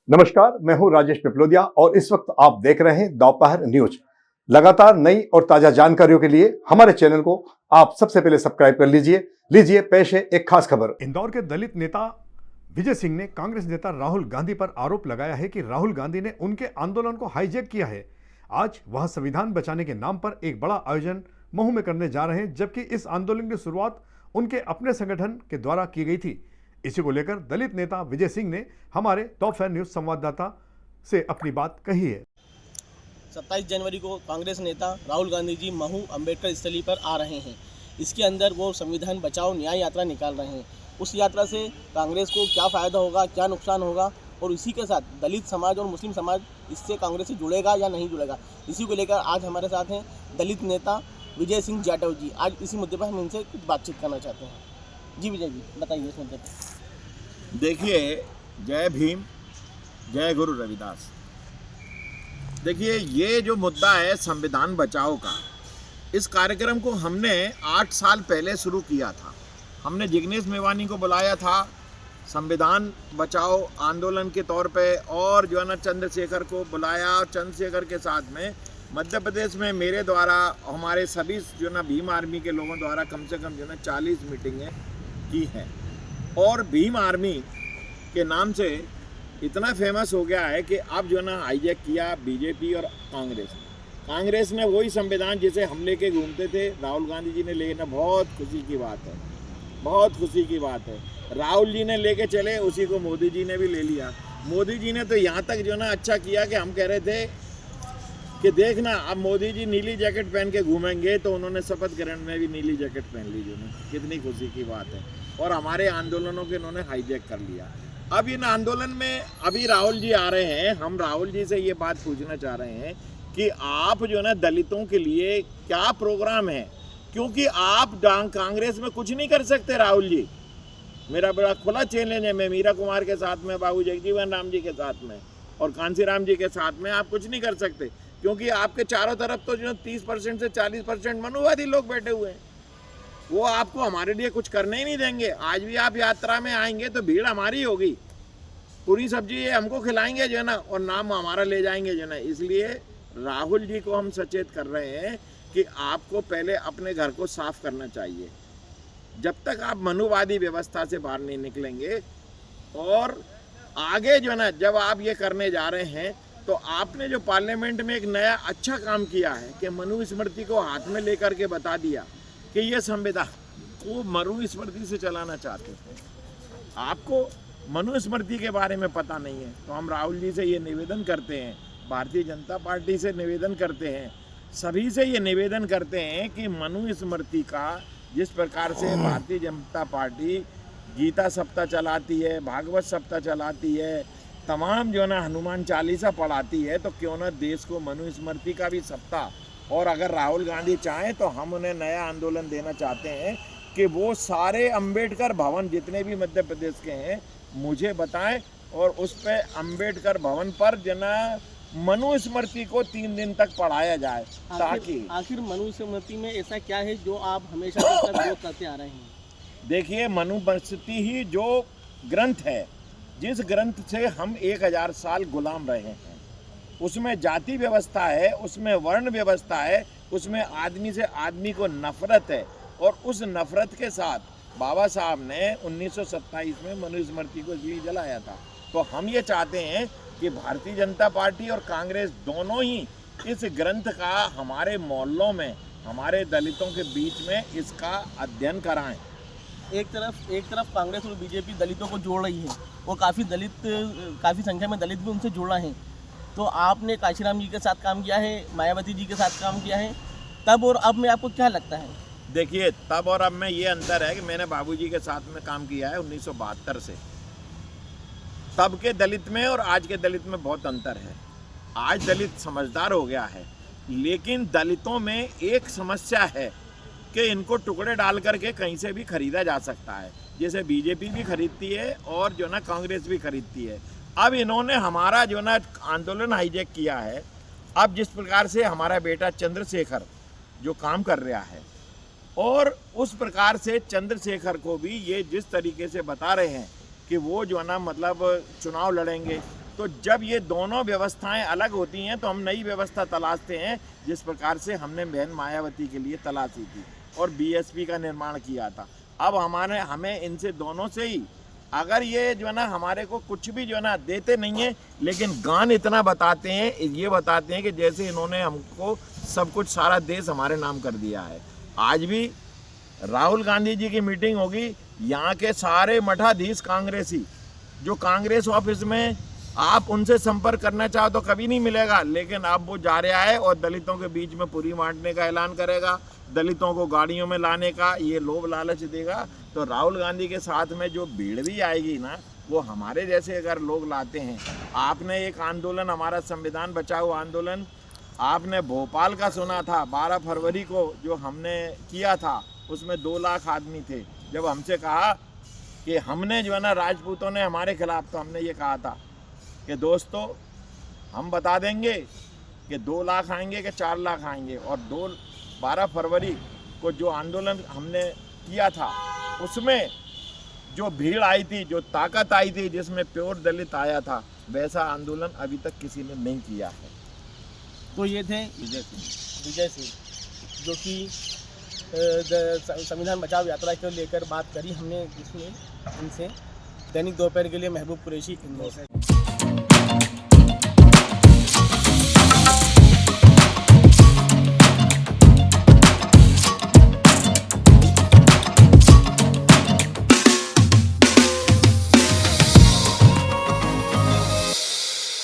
नमस्कार, मैं हूं राजेश पिपलोदिया और इस वक्त आप देख रहे हैं दोपहर न्यूज। लगातार नई और ताजा जानकारियों के लिए हमारे चैनल को आप सबसे पहले सब्सक्राइब कर लीजिए पेश है एक खास खबर। इंदौर के दलित नेता विजय सिंह ने कांग्रेस नेता राहुल गांधी पर आरोप लगाया है कि राहुल गांधी ने उनके आंदोलन को हाईजैक किया है। आज वह संविधान बचाने के नाम पर एक बड़ा आयोजन महू में करने जा रहे हैं, जबकि इस आंदोलन की शुरुआत उनके अपने संगठन के द्वारा की गई थी। इसी को लेकर दलित नेता विजय सिंह ने हमारे दोपहर न्यूज संवाददाता से अपनी बात कही है। 27 जनवरी को कांग्रेस नेता राहुल गांधी जी महू अंबेडकर स्थली पर आ रहे हैं। इसके अंदर वो संविधान बचाओ न्याय यात्रा निकाल रहे हैं। उस यात्रा से कांग्रेस को क्या फ़ायदा होगा, क्या नुकसान होगा, और इसी के साथ दलित समाज और मुस्लिम समाज इससे कांग्रेस से जुड़ेगा या नहीं जुड़ेगा, इसी को लेकर आज हमारे साथ हैं दलित नेता विजय सिंह जाटव जी। आज इसी मुद्दे पर हम इनसे कुछ बातचीत करना चाहते हैं। जी विजय जी, बताइए इस मुद्दे पर। देखिए, जय भीम, जय गुरु रविदास। देखिए, ये जो मुद्दा है संविधान बचाओ का, इस कार्यक्रम को हमने 8 साल पहले शुरू किया था। हमने जिग्नेश मेवानी को बुलाया था संविधान बचाओ आंदोलन के तौर पे, और जो है ना चंद्रशेखर को बुलाया। चंद्रशेखर के साथ में मध्य प्रदेश में मेरे द्वारा, हमारे सभी जो ना भीम आर्मी के लोगों द्वारा कम से कम जो ना 40 मीटिंगें की हैं। और भीम आर्मी के नाम से इतना फेमस हो गया है कि अब जो ना हाईजैक किया बीजेपी और कांग्रेस ने वही संविधान जिसे हम लेके घूमते थे, राहुल गांधी जी ने लेना। बहुत खुशी की बात है, बहुत खुशी की बात है। राहुल जी ने लेके चले, उसी को मोदी जी ने भी ले लिया। मोदी जी ने तो यहाँ तक जो ना अच्छा किया कि हम कह रहे थे कि देखना अब मोदी जी नीली जैकेट पहन के घूमेंगे, तो उन्होंने शपथ ग्रहण में भी नीली जैकेट पहन ली। जो कितनी खुशी की बात है। और हमारे आंदोलनों के इन्होंने हाईजैक कर लिया। अब इन आंदोलन में अभी राहुल जी आ रहे हैं। हम राहुल जी से ये बात पूछना चाह रहे हैं कि आप जो ना दलितों के लिए क्या प्रोग्राम है, क्योंकि आप कांग्रेस में कुछ नहीं कर सकते। राहुल जी, मेरा बड़ा खुला चैलेंज है। मैं मीरा कुमार के साथ में, बाबू जगजीवन राम जी के साथ में और कांसीराम जी के साथ में आप कुछ नहीं कर सकते, क्योंकि आपके चारों तरफ तो जो 30% से 40% मनुवादी लोग बैठे हुए हैं। वो आपको हमारे लिए कुछ करने ही नहीं देंगे। आज भी आप यात्रा में आएंगे तो भीड़ हमारी होगी, पूरी सब्जी ये हमको खिलाएंगे जो है ना, और नाम हमारा ले जाएंगे जो है ना। इसलिए राहुल जी को हम सचेत कर रहे हैं कि आपको पहले अपने घर को साफ करना चाहिए। जब तक आप मनुवादी व्यवस्था से बाहर नहीं निकलेंगे, और आगे जो है ना, जब आप ये करने जा रहे हैं, तो आपने जो पार्लियामेंट में एक नया अच्छा काम किया है कि मनुस्मृति को हाथ में लेकर के बता दिया कि ये संविधान वो मनुस्मृति से चलाना चाहते थे। आपको मनुस्मृति के बारे में पता नहीं है। तो हम राहुल जी से ये निवेदन करते हैं, भारतीय जनता पार्टी से निवेदन करते हैं, सभी से ये निवेदन करते हैं कि मनुस्मृति का जिस प्रकार से भारतीय जनता पार्टी गीता सप्ताह चलाती है, भागवत सप्ताह चलाती है, तमाम जो ना हनुमान चालीसा पढ़ाती है, तो क्यों ना देश को मनुस्मृति का भी सप्ताह। और अगर राहुल गांधी चाहें तो हम उन्हें नया आंदोलन देना चाहते हैं कि वो सारे अंबेडकर भवन जितने भी मध्य प्रदेश के हैं मुझे बताएं, और उस पे अंबेडकर भवन पर जना मनुस्मृति को 3 दिन तक पढ़ाया जाए। ताकि आखिर मनुस्मृति में ऐसा क्या है जो आप हमेशा से विरोध करते आ रहे हैं? देखिए, मनुस्मृति ही जो ग्रंथ है, जिस ग्रंथ से हम 1000 साल गुलाम रहे हैं, उसमें जाति व्यवस्था है, उसमें वर्ण व्यवस्था है, उसमें आदमी से आदमी को नफरत है। और उस नफरत के साथ बाबा साहब ने 1927 में मनुस्मृति को इसलिए जलाया था। तो हम ये चाहते हैं कि भारतीय जनता पार्टी और कांग्रेस दोनों ही इस ग्रंथ का हमारे मोहल्लों में, हमारे दलितों के बीच में इसका अध्ययन कराएं। एक तरफ कांग्रेस और बीजेपी दलितों को जोड़ रही है, और काफ़ी संख्या में दलित भी उनसे जुड़ रहे हैं। तो आपने काशीराम जी के साथ काम किया है, मायावती जी के साथ काम किया है, तब और अब में आपको क्या लगता है? देखिए, तब और अब में ये अंतर है कि मैंने बाबूजी के साथ में काम किया है 1972 से। तब के दलित में और आज के दलित में बहुत अंतर है। आज दलित समझदार हो गया है, लेकिन दलितों में एक समस्या है कि इनको टुकड़े डाल करके कहीं से भी खरीदा जा सकता है, जैसे बीजेपी भी खरीदती है और जो ना कांग्रेस भी खरीदती है। अब इन्होंने हमारा जो ना आंदोलन हाईजैक किया है। अब जिस प्रकार से हमारा बेटा चंद्रशेखर जो काम कर रहा है, और उस प्रकार से चंद्रशेखर को भी ये जिस तरीके से बता रहे हैं कि वो जो ना मतलब चुनाव लड़ेंगे, तो जब ये दोनों व्यवस्थाएं अलग होती हैं तो हम नई व्यवस्था तलाशते हैं, जिस प्रकार से हमने बहन मायावती के लिए तलाशी थी और बीएसपी का निर्माण किया था। अब हमें इनसे दोनों से ही, अगर ये जो है ना हमारे को कुछ भी जो है ना देते नहीं है, लेकिन गान इतना बताते हैं, ये बताते हैं कि जैसे इन्होंने हमको सब कुछ, सारा देश हमारे नाम कर दिया है। आज भी राहुल गांधी जी की मीटिंग होगी, यहाँ के सारे मठाधीश कांग्रेसी, जो कांग्रेस ऑफिस में आप उनसे संपर्क करना चाहो तो कभी नहीं मिलेगा, लेकिन अब वो जा रहा है और दलितों के बीच में पूरी बांटने का ऐलान करेगा, दलितों को गाड़ियों में लाने का ये लोभ लालच देगा। तो राहुल गांधी के साथ में जो भीड़ भी आएगी ना, वो हमारे जैसे अगर लोग लाते हैं। आपने एक आंदोलन, हमारा संविधान बचाओ आंदोलन, आपने भोपाल का सुना था, 12 फरवरी को जो हमने किया था, उसमें 2 लाख आदमी थे। जब हमसे कहा कि हमने जो है ना राजपूतों ने हमारे खिलाफ, तो हमने ये कहा था कि दोस्तों हम बता देंगे कि 2 लाख आएंगे कि 4 लाख आएंगे। और 12 फरवरी को जो आंदोलन हमने किया था, उसमें जो भीड़ आई थी, जो ताकत आई थी, जिसमें प्योर दलित आया था, वैसा आंदोलन अभी तक किसी ने नहीं किया है। तो ये थे विजय सिंह, जो कि संविधान बचाओ यात्रा को लेकर बात करी हमने, जिसमें इनसे दैनिक दोपहर के लिए महबूब कुरैशी इनमें से।